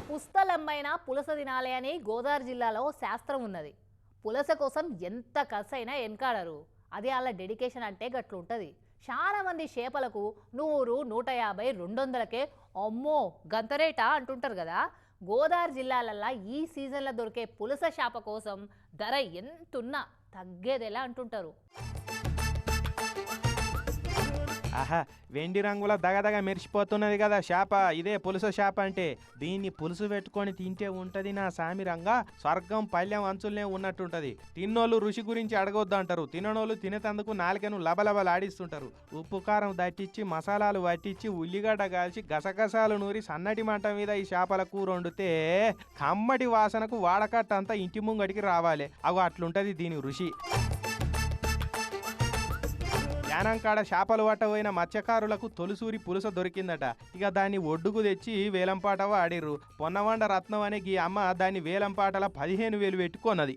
పుస్తలమ్మైన పులస తినాలి అని గోదావరి జిల్లాలో శాస్త్రం ఉన్నది. పులస కోసం ఎంత ఖర్చైనా వెనకాడరు. అది వాళ్ళ డెడికేషన్ అంటే గట్లుంటది. చాలా మంది చేపలకు 100, 150, 200కే అమ్మో గంతరేటా అంటుంటారు కదా. గోదావరి జిల్లాలల్లా ఈ సీజన్లో దొరికే పులస చేప కోసం ధర ఎంతున్నా తగ్గేదెలా అంటుంటారు. ఆహా, వెండి రంగుల దగదగ మెరిసిపోతున్నది కదా చేప. ఇదే పులుస చేప అంటే. దీన్ని పులుసు పెట్టుకొని తింటే ఉంటది నా సామిరంగా స్వర్గం పల్లెం అంచులనే ఉన్నట్టుంటది. తిన్నోళ్ళు రుచి గురించి అడగొద్దు అంటారు, తిననోళ్ళు తినేతందుకు నాలుకను లబలబలాడిస్తుంటారు. ఉప్పు కారం దట్టించి మసాలాలు వట్టించి ఉల్లిగడ్డ కాల్చి గసగసాలు నూరి సన్నటి మంట మీద ఈ చేపల కూర వండితే కమ్మటి వాసనకు వాడకట్టంతా ఇంటి ముంగడికి రావాలి. అగో అట్లుంటది దీని రుచి. యానంకాడ చేపలు పట్టబోయిన మత్స్యకారులకు తొలిసూరి పులుస దొరికిందట. ఇక దాన్ని ఒడ్డుకు తెచ్చి వేలంపాట ఆడిర్రు. పొన్నవండ రత్నం అనే ఈ అమ్మ దాన్ని వేలంపాటల 15,000 పెట్టుకున్నది.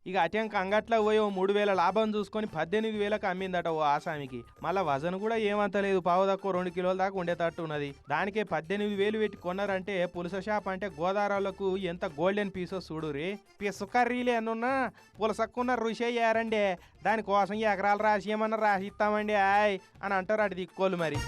ఇక అటెంక అంగట్లో పోయి 3,000 లాభం చూసుకొని 18,000కు అమ్మిందట ఓ ఆసామికి. మళ్ళా వజన్ కూడా ఏమంత లేదు, పావు తక్కువ 2 కిలోల దాకా ఉండేటట్టు ఉన్నది. దానికే 18,000 పెట్టి కొన్నారంటే పులుస షాప్ అంటే గోదావరిలకు ఎంత గోల్డెన్ పీసో చూడురి. పిసుకర్రీలు ఎన్నున్నా పులసక్కున్న రుచి అయ్యారండి. దానికోసం ఎకరాలు రాసి ఏమన్నా రాసి ఇస్తామండి ఆయ్ అని అంటారు అటు దిక్కోళ్ళు మరి.